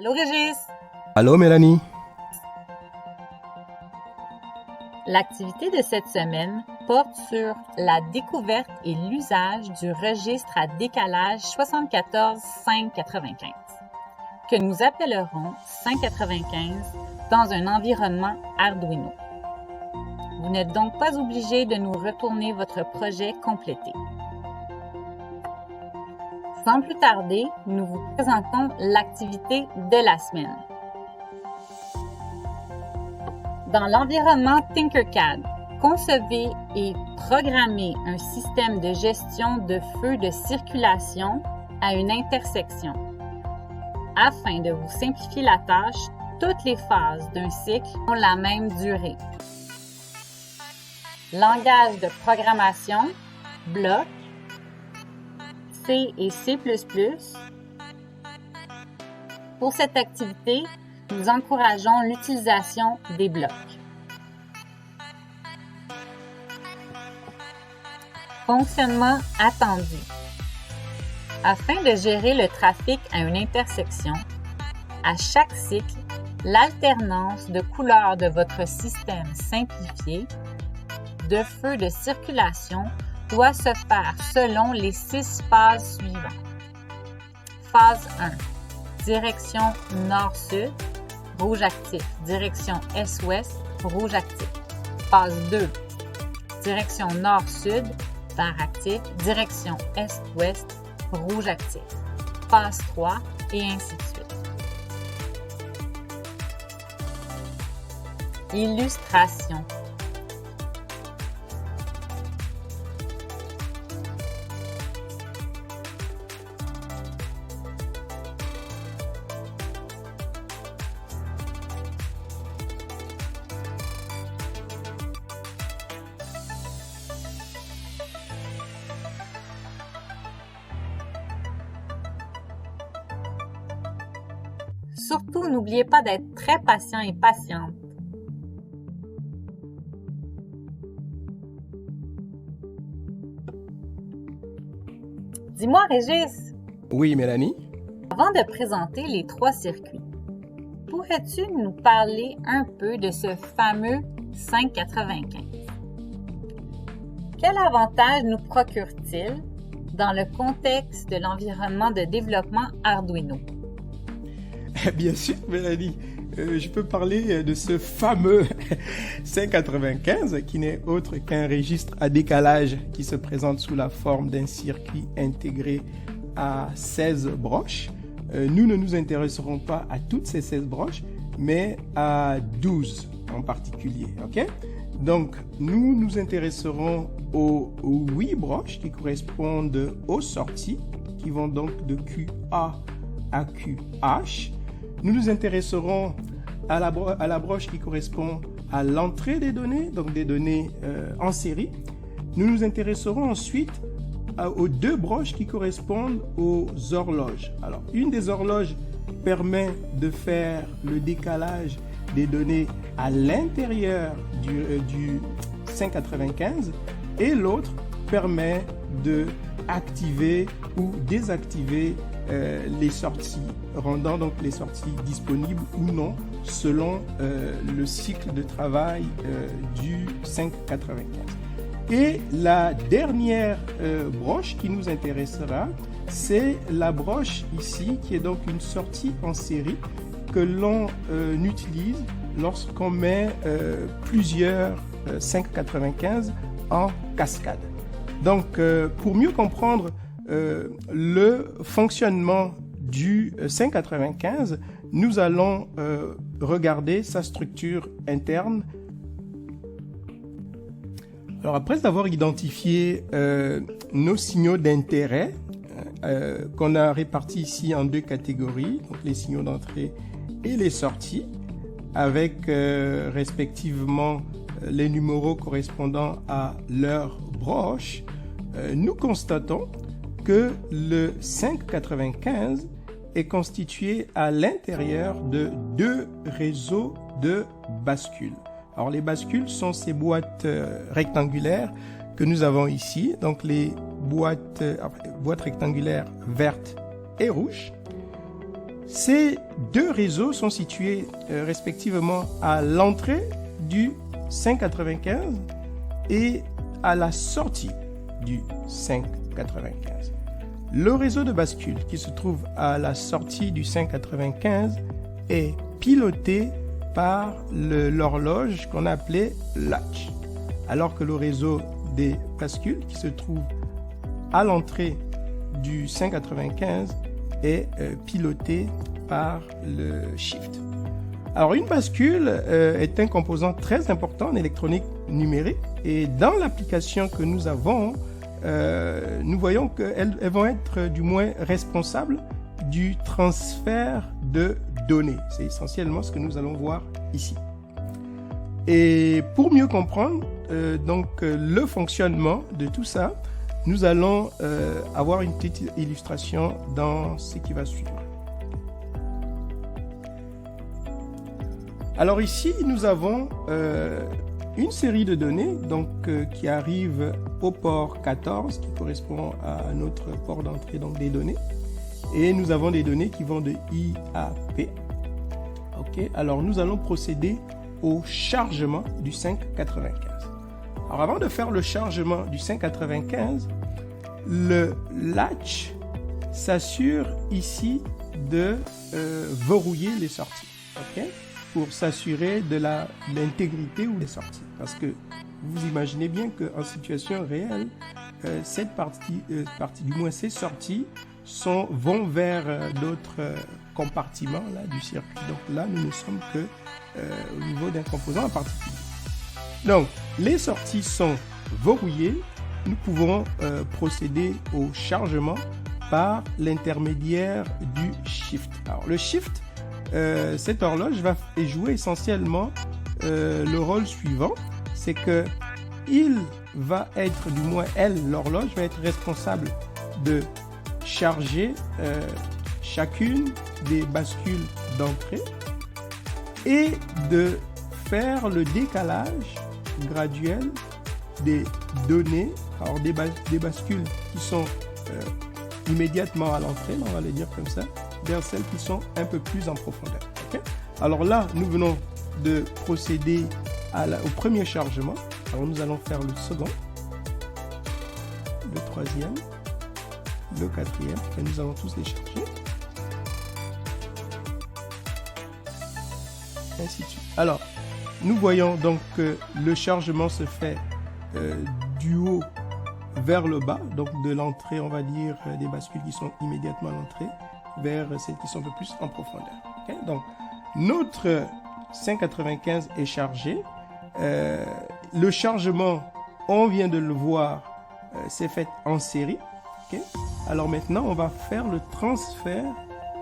Allô Régis! Allô Mélanie? L'activité de cette semaine porte sur la découverte et l'usage du registre à décalage 74595, que nous appellerons 595 dans un environnement Arduino. Vous n'êtes donc pas obligé de nous retourner votre projet complété. Sans plus tarder, nous vous présentons l'activité de la semaine. Dans l'environnement Tinkercad, concevez et programmez un système de gestion de feux de circulation à une intersection. Afin de vous simplifier la tâche, toutes les phases d'un cycle ont la même durée. Langage de programmation, bloc, C et C++. Pour cette activité, nous encourageons l'utilisation des blocs. Fonctionnement attendu. Afin de gérer le trafic à une intersection, à chaque cycle, l'alternance de couleurs de votre système simplifié de feux de circulation doit se faire selon les 6 phases suivantes. Phase 1. Direction nord-sud, rouge actif. Direction est-ouest, rouge actif. Phase 2. Direction nord-sud, vert actif. Direction est-ouest, rouge actif. Phase 3 et ainsi de suite. Illustration. Surtout, n'oubliez pas d'être très patient et patiente. Dis-moi, Régis, Oui Mélanie? avant de présenter les 3 circuits, pourrais-tu nous parler un peu de ce fameux 595? Quel avantage nous procure-t-il dans le contexte de l'environnement de développement Arduino? Bien sûr Mélanie, je peux parler de ce fameux 595 qui n'est autre qu'un registre à décalage qui se présente sous la forme d'un circuit intégré à 16 broches. Nous ne nous intéresserons pas à toutes ces 16 broches, mais à 12 en particulier. Ok? Donc, nous nous intéresserons aux 8 broches qui correspondent aux sorties, qui vont donc de QA à QH. Nous nous intéresserons à la broche qui correspond à l'entrée des données, donc des données en série. Nous nous intéresserons ensuite aux 2 broches qui correspondent aux horloges. Alors, une des horloges permet de faire le décalage des données à l'intérieur du 595 et l'autre permet de activer ou désactiver les sorties, rendant donc les sorties disponibles ou non selon le cycle de travail du 595. Et la dernière broche qui nous intéressera, c'est la broche ici qui est donc une sortie en série que l'on utilise lorsqu'on met plusieurs 595 en cascade. Donc pour mieux comprendre le fonctionnement du 595, nous allons regarder sa structure interne. Alors après avoir identifié nos signaux d'intérêt qu'on a répartis ici en 2 catégories, donc les signaux d'entrée et les sorties, avec respectivement les numéros correspondant à leur broche, nous constatons que le 595 est constitué à l'intérieur de 2 réseaux de bascules. Alors les bascules sont ces boîtes rectangulaires que nous avons ici, donc les boîtes rectangulaires vertes et rouges. Ces deux réseaux sont situés respectivement à l'entrée du 595 et à la sortie du 595. Le réseau de bascule qui se trouve à la sortie du 595 est piloté par l'horloge qu'on appelait latch, alors que le réseau des bascules qui se trouve à l'entrée du 595 est piloté par le shift. Alors une bascule est un composant très important en électronique numérique et dans l'application que nous avons, nous voyons qu'elles vont être du moins responsables du transfert de données. C'est essentiellement ce que nous allons voir ici. Et pour mieux comprendre le fonctionnement de tout ça, nous allons avoir une petite illustration dans ce qui va suivre. Alors ici, nous avons une série de données qui arrivent au port 14, qui correspond à notre port d'entrée des données. Et nous avons des données qui vont de I à P. Alors nous allons procéder au chargement du 595. Alors avant de faire le chargement du 595, le latch s'assure ici de verrouiller les sorties, pour s'assurer de l'intégrité ou des sorties. Parce que vous imaginez bien qu'en situation réelle, cette partie, du moins ces sorties, vont vers d'autres compartiments là, du circuit. Donc là, nous ne sommes que au niveau d'un composant en particulier. Donc, les sorties sont verrouillées. Nous pouvons procéder au chargement par l'intermédiaire du shift. Alors, le shift, cette horloge va jouer essentiellement le rôle suivant, c'est que l'horloge va être responsable de charger chacune des bascules d'entrée et de faire le décalage graduel des données, alors des bascules qui sont immédiatement à l'entrée, on va les dire comme ça, vers celles qui sont un peu plus en profondeur. Alors là, nous venons de procéder au premier chargement. Alors nous allons faire le second, le troisième, le quatrième, et nous allons tous les charger. Ainsi de suite. Alors, nous voyons donc que le chargement se fait du haut vers le bas, donc de l'entrée, on va dire, des bascules qui sont immédiatement à l'entrée, vers celles qui sont un peu plus en profondeur. Donc, notre 595 est chargé. Le chargement, on vient de le voir, c'est fait en série. Alors maintenant, on va faire le transfert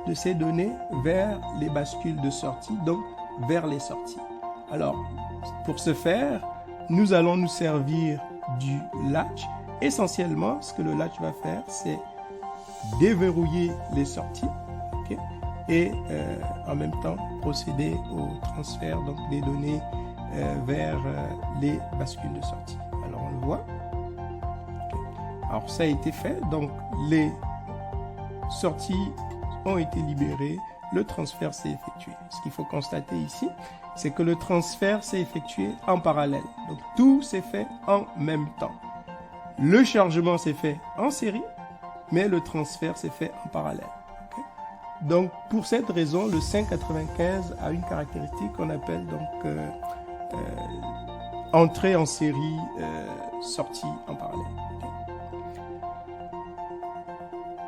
de ces données vers les bascules de sortie, donc vers les sorties. Alors, pour ce faire, nous allons nous servir du latch. Essentiellement, ce que le latch va faire, c'est déverrouiller les sorties et en même temps procéder au transfert des données vers les bascules de sortie. Alors, on le voit. Alors, ça a été fait. Donc, les sorties ont été libérées. Le transfert s'est effectué. Ce qu'il faut constater ici, c'est que le transfert s'est effectué en parallèle. Donc, tout s'est fait en même temps. Le chargement s'est fait en série, mais le transfert s'est fait en parallèle. Donc, pour cette raison, le 595 a une caractéristique qu'on appelle entrée en série, sortie en parallèle.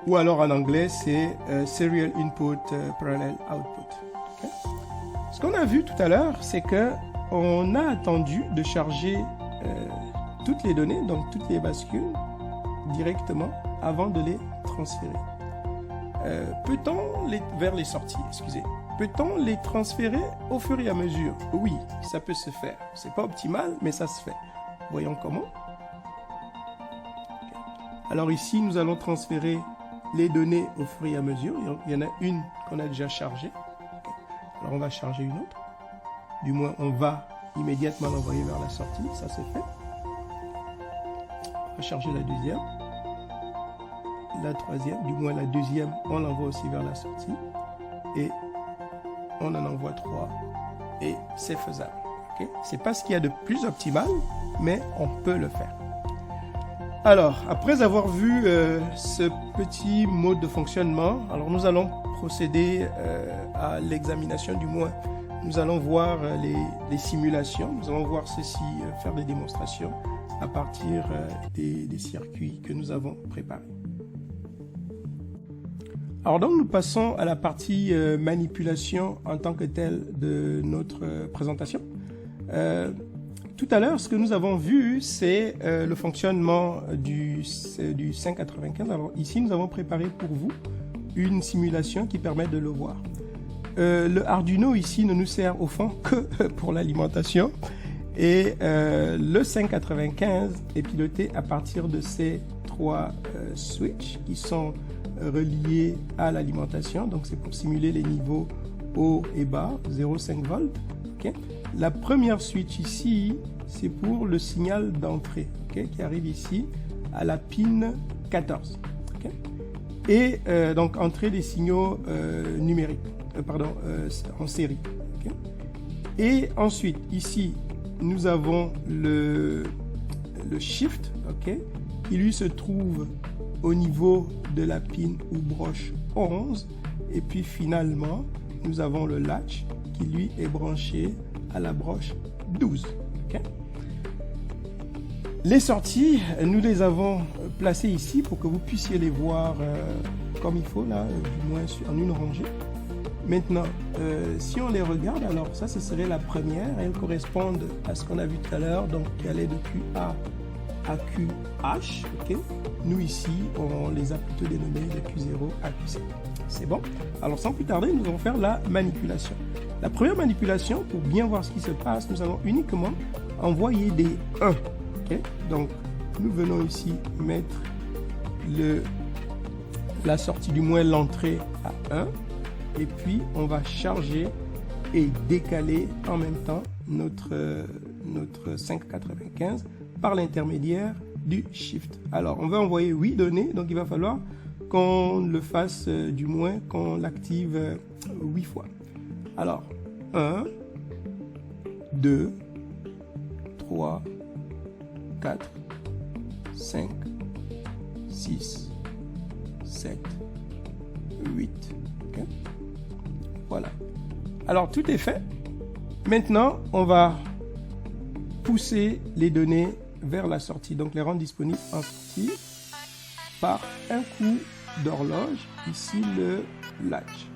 Ou alors en anglais, c'est Serial Input, Parallel Output. Ce qu'on a vu tout à l'heure, c'est qu'on a attendu de charger toutes les données, donc toutes les bascules, directement avant de les transférer. Peut-on vers les sorties, peut-on les transférer au fur et à mesure? Oui, ça peut se faire. C'est pas optimal, mais ça se fait. Voyons comment. Alors ici, nous allons transférer les données au fur et à mesure. Il y en a une qu'on a déjà chargée. Alors on va charger une autre. Du moins, on va immédiatement l'envoyer vers la sortie. Ça c'est fait. On va charger la deuxième. La troisième, du moins la deuxième, on l'envoie aussi vers la sortie. et on en envoie 3 et c'est faisable. Okay? C'est pas ce qu'il y a de plus optimal, mais on peut le faire. Alors, après avoir vu ce petit mode de fonctionnement, alors nous allons procéder à l'examination, du moins nous allons voir les simulations, nous allons voir ceci, faire des démonstrations à partir des circuits que nous avons préparés. Alors donc nous passons à la partie manipulation en tant que telle de notre présentation. Tout à l'heure, ce que nous avons vu, c'est le fonctionnement du 595. Alors ici, nous avons préparé pour vous une simulation qui permet de le voir. Le Arduino ici ne nous sert au fond que pour l'alimentation et le 595 est piloté à partir de ces 3 switches qui sont reliés à l'alimentation. Donc c'est pour simuler les niveaux haut et bas, 0,5 volts. Okay. La première switch ici, c'est pour le signal d'entrée, okay, qui arrive ici à la pin 14. Okay. Et donc entrée des signaux numériques, en série. Okay. Et ensuite, ici, nous avons le shift, okay, qui lui se trouve au niveau de la pin ou broche 11. Et puis finalement, nous avons le latch qui lui est branché à la broche 12. Okay. Les sorties, nous les avons placées ici pour que vous puissiez les voir comme il faut, là, du moins en une rangée. Maintenant, si on les regarde, alors ça, ce serait la première. Elles correspondent à ce qu'on a vu tout à l'heure, donc qui allait de QA à QH. Okay. Nous ici, on les a plutôt dénommés de Q0 à Q7. C'est bon. Alors sans plus tarder, nous allons faire la manipulation. La première manipulation, pour bien voir ce qui se passe, nous allons uniquement envoyer des 1. Okay. Donc nous venons ici mettre la sortie, du moins l'entrée à 1. Et puis on va charger et décaler en même temps notre 595 par l'intermédiaire du shift. Alors on va envoyer 8 données, donc il va falloir qu'on le fasse, du moins qu'on l'active 8 fois. Alors 1, 2, 3, 4, 5, 6, 7, 8. Okay. Voilà. Alors tout est fait. Maintenant, on va pousser les données vers la sortie, donc les rendre disponibles en sortie par un coup d'horloge, ici le latch.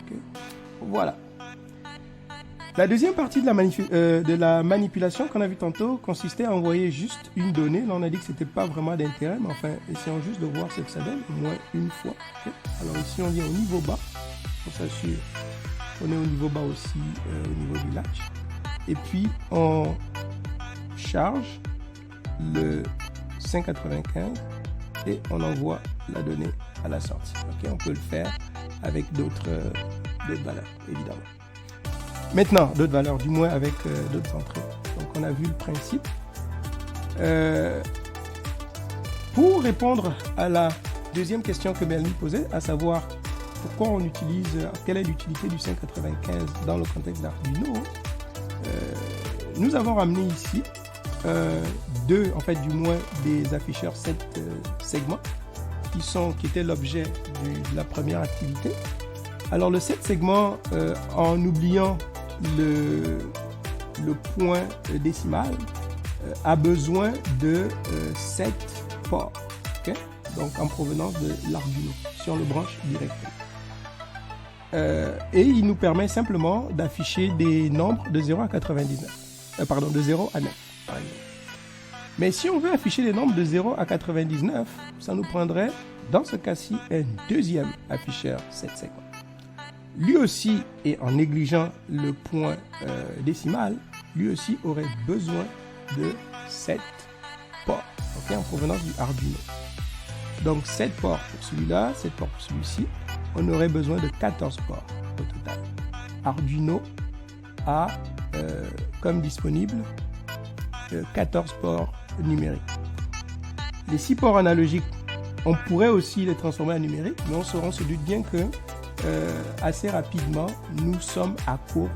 Okay. Voilà. La deuxième partie de la manipulation qu'on a vu tantôt consistait à envoyer juste une donnée. Là, on a dit que c'était pas vraiment d'intérêt, mais enfin, essayons juste de voir ce que ça donne, au moins une fois. Okay. Alors ici, on vient au niveau bas, pour s'assurer qu'on est au niveau bas aussi, au niveau du latch. Et puis, on charge le 595 et on envoie la donnée à la sortie. Okay. On peut le faire avec d'autres valeurs, évidemment. Maintenant, d'autres valeurs, du moins avec d'autres entrées. Donc, on a vu le principe. Pour répondre à la deuxième question que Mélanie posait, à savoir pourquoi on utilise, quelle est l'utilité du 595 dans le contexte d'Arduino, nous avons ramené ici deux, en fait, du moins des afficheurs 7 segments qui étaient l'objet de la première activité. Alors, le 7 segments, en oubliant le point décimal, a besoin de 7 ports, okay? Donc en provenance de l'Arduino, si on le branche directement. Et il nous permet simplement d'afficher des nombres de 0 à 99. De 0 à 9, par exemple. Mais si on veut afficher des nombres de 0 à 99, ça nous prendrait, dans ce cas-ci, un deuxième afficheur 7 segments. Lui aussi, et en négligeant le point décimal, lui aussi aurait besoin de 7 ports, okay, en provenance du Arduino. Donc 7 ports pour celui-là, 7 ports pour celui-ci. On aurait besoin de 14 ports au total. Arduino a comme disponible 14 ports numériques. Les 6 ports analogiques, on pourrait aussi les transformer en numériques, mais on se doute bien que assez rapidement, nous sommes à court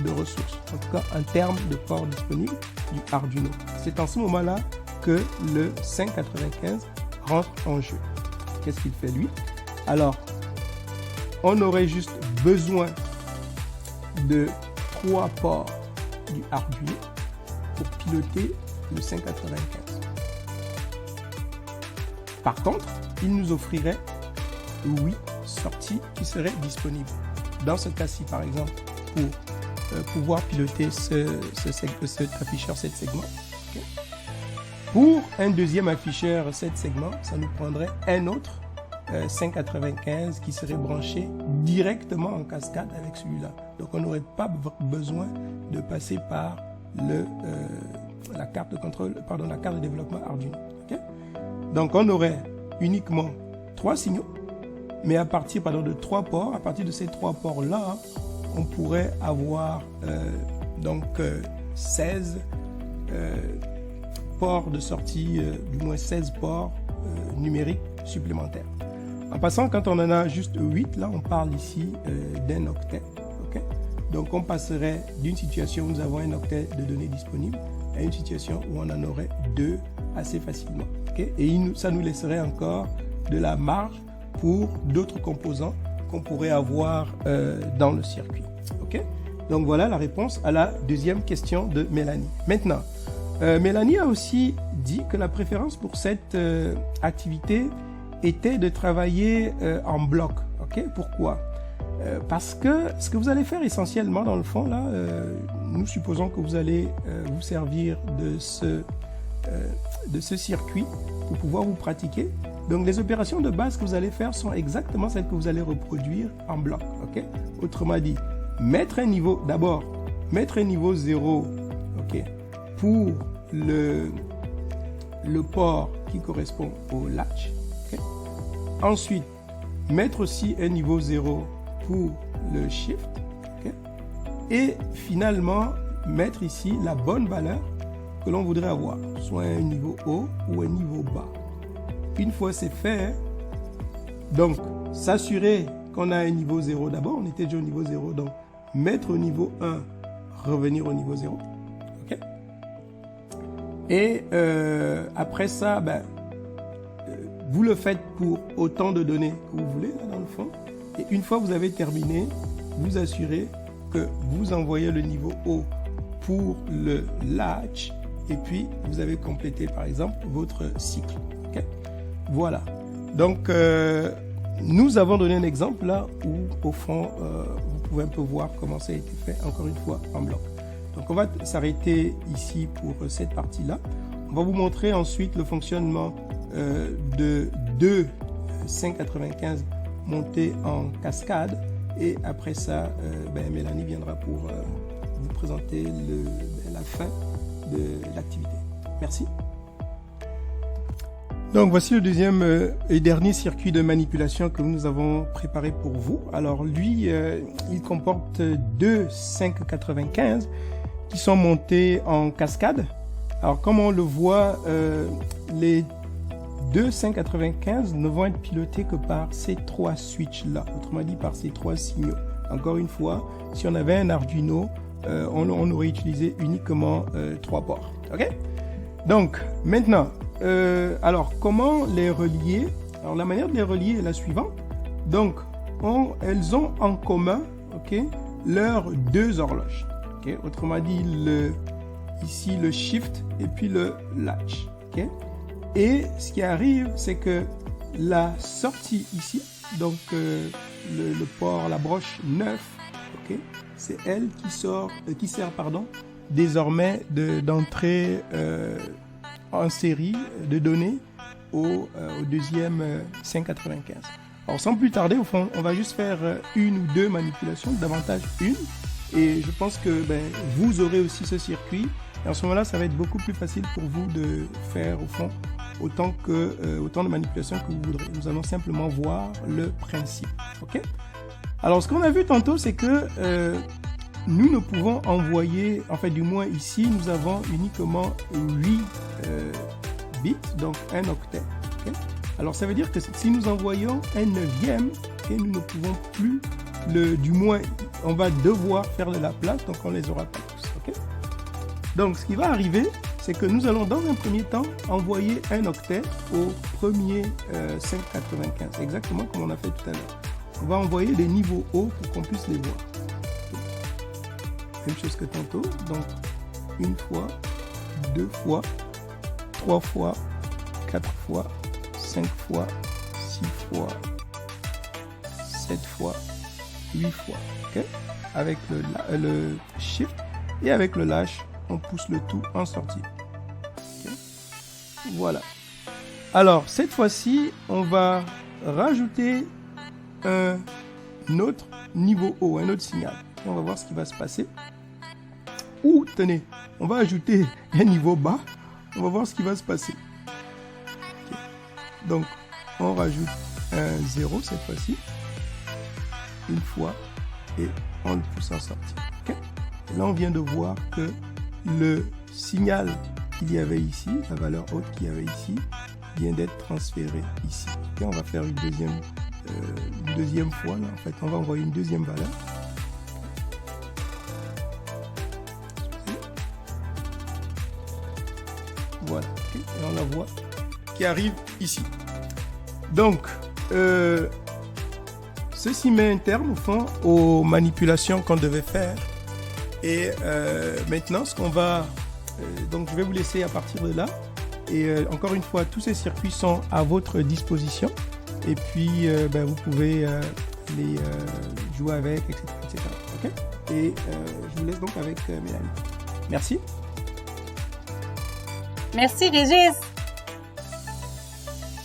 de ressources, en tout cas en termes de port disponible du Arduino. C'est en ce moment-là que le 595 rentre en jeu. Qu'est-ce qu'il fait lui? Alors, on aurait juste besoin de 3 ports du Arduino pour piloter le 595. Par contre, il nous offrirait 8 sorties qui seraient disponibles. Dans ce cas-ci, par exemple, pour pouvoir piloter cet afficheur 7 segments. Okay. Pour un deuxième afficheur 7 segments, ça nous prendrait un autre 595 qui serait branché directement en cascade avec celui-là. Donc on n'aurait pas besoin de passer par la carte de développement Arduino. Okay. Donc on aurait uniquement 3 signaux, mais à partir de 3 ports, à partir de ces 3 ports-là, on pourrait avoir 16 ports de sortie, du moins 16 ports numériques supplémentaires. En passant, quand on en a juste 8, là, on parle ici d'un octet. Okay? Donc, on passerait d'une situation où nous avons un octet de données disponibles à une situation où on en aurait 2 assez facilement. Okay? Et ça nous laisserait encore de la marge pour d'autres composants qu'on pourrait avoir dans le circuit. Okay? Donc, voilà la réponse à la deuxième question de Mélanie. Maintenant, Mélanie a aussi dit que la préférence pour cette activité était de travailler en bloc. Okay? Pourquoi? Parce que ce que vous allez faire essentiellement dans le fond, là, nous supposons que vous allez vous servir de ce circuit pour pouvoir vous pratiquer. Donc les opérations de base que vous allez faire sont exactement celles que vous allez reproduire en bloc. Okay? Autrement dit, mettre un niveau 0 okay, pour le port qui correspond au latch. Ensuite, mettre aussi un niveau 0 pour le shift. Okay? Et finalement, mettre ici la bonne valeur que l'on voudrait avoir, soit un niveau haut ou un niveau bas. Une fois c'est fait, donc s'assurer qu'on a un niveau 0 d'abord, on était déjà au niveau 0, donc mettre au niveau 1, revenir au niveau 0. Okay? Et après ça, vous le faites pour autant de données que vous voulez, là, dans le fond. Et une fois que vous avez terminé, vous assurez que vous envoyez le niveau haut pour le latch. Et puis, vous avez complété, par exemple, votre cycle. Okay? Voilà. Donc, nous avons donné un exemple là où, au fond, vous pouvez un peu voir comment ça a été fait, encore une fois, en bloc. Donc, on va s'arrêter ici pour cette partie-là. On va vous montrer ensuite le fonctionnement de 2 595 montés en cascade, et après ça Mélanie viendra pour vous présenter la fin de l'activité. Merci. Donc voici le deuxième et dernier circuit de manipulation que nous avons préparé pour vous. Alors lui, il comporte 2 595 qui sont montés en cascade. Alors comme on le voit, les 2 595 ne vont être pilotés que par ces 3 switches-là, autrement dit par ces 3 signaux. Encore une fois, si on avait un Arduino, on aurait utilisé uniquement 3 ports. Okay? Donc, maintenant, alors comment les relier? Alors la manière de les relier est la suivante. Donc, elles ont en commun, okay, leurs 2 horloges. Okay? Autrement dit, ici le shift et puis le latch. Okay? Et ce qui arrive, c'est que la sortie ici, donc le port, la broche 9, okay, c'est elle qui sert désormais d'entrée en série de données au deuxième 595. Alors sans plus tarder, au fond, on va juste faire 1 ou 2 manipulations, davantage une, et je pense que vous aurez aussi ce circuit. Et en ce moment-là, ça va être beaucoup plus facile pour vous de faire, au fond, autant de manipulations que vous voudrez. Nous allons simplement voir le principe. Okay? Alors, ce qu'on a vu tantôt, c'est que nous ne pouvons envoyer, en fait, du moins ici, nous avons uniquement 8 bits, donc un octet. Okay? Alors, ça veut dire que si nous envoyons un 9e, et nous ne pouvons plus, du moins, on va devoir faire de la place, donc on ne les aura pas tous. Okay? Donc, ce qui va arriver, c'est que nous allons, dans un premier temps, envoyer un octet au premier 595, exactement comme on a fait tout à l'heure. On va envoyer les niveaux hauts pour qu'on puisse les voir. Même chose que tantôt, donc une fois, 2 fois, 3 fois, 4 fois, 5 fois, 6 fois, 7 fois, 8 fois. Okay? Avec le shift et avec le lâche, on pousse le tout en sortie. Okay? Voilà. Alors, cette fois-ci, on va rajouter un autre niveau haut, un autre signal. Et on va voir ce qui va se passer. Ou, tenez, on va ajouter un niveau bas. On va voir ce qui va se passer. Okay. Donc, on rajoute un 0 cette fois-ci. Une fois. Et on le pousse en sortie. Okay. Et là, on vient de voir que le signal qu'il y avait ici, la valeur haute qu'il y avait ici, vient d'être transféré ici. Okay. On va faire une deuxième fois. Là, en fait, on va envoyer une deuxième valeur. Voilà, okay. Et on la voit qui arrive ici. Donc, ceci met un terme au fond aux manipulations qu'on devait faire. Et maintenant, ce qu'on va... donc, je vais vous laisser à partir de là. Et encore une fois, tous ces circuits sont à votre disposition. Et puis, vous pouvez les jouer avec, etc. etc. Okay? Et je vous laisse donc avec Mélanie. Merci. Merci Régis!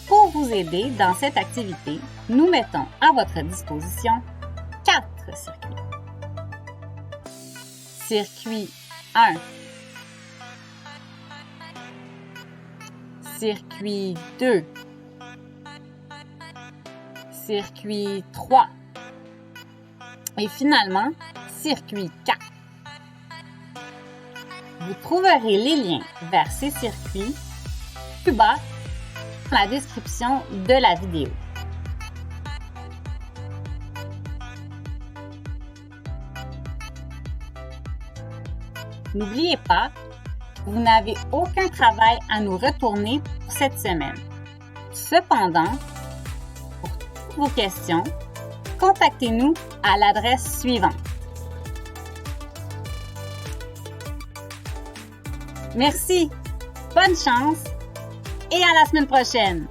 Pour vous aider dans cette activité, nous mettons à votre disposition 4 circuits. Circuit 1. Circuit 2. Circuit 3. Et finalement, circuit 4. Vous trouverez les liens vers ces circuits plus bas dans la description de la vidéo. N'oubliez pas, vous n'avez aucun travail à nous retourner pour cette semaine. Cependant, pour toutes vos questions, contactez-nous à l'adresse suivante. Merci, bonne chance et à la semaine prochaine!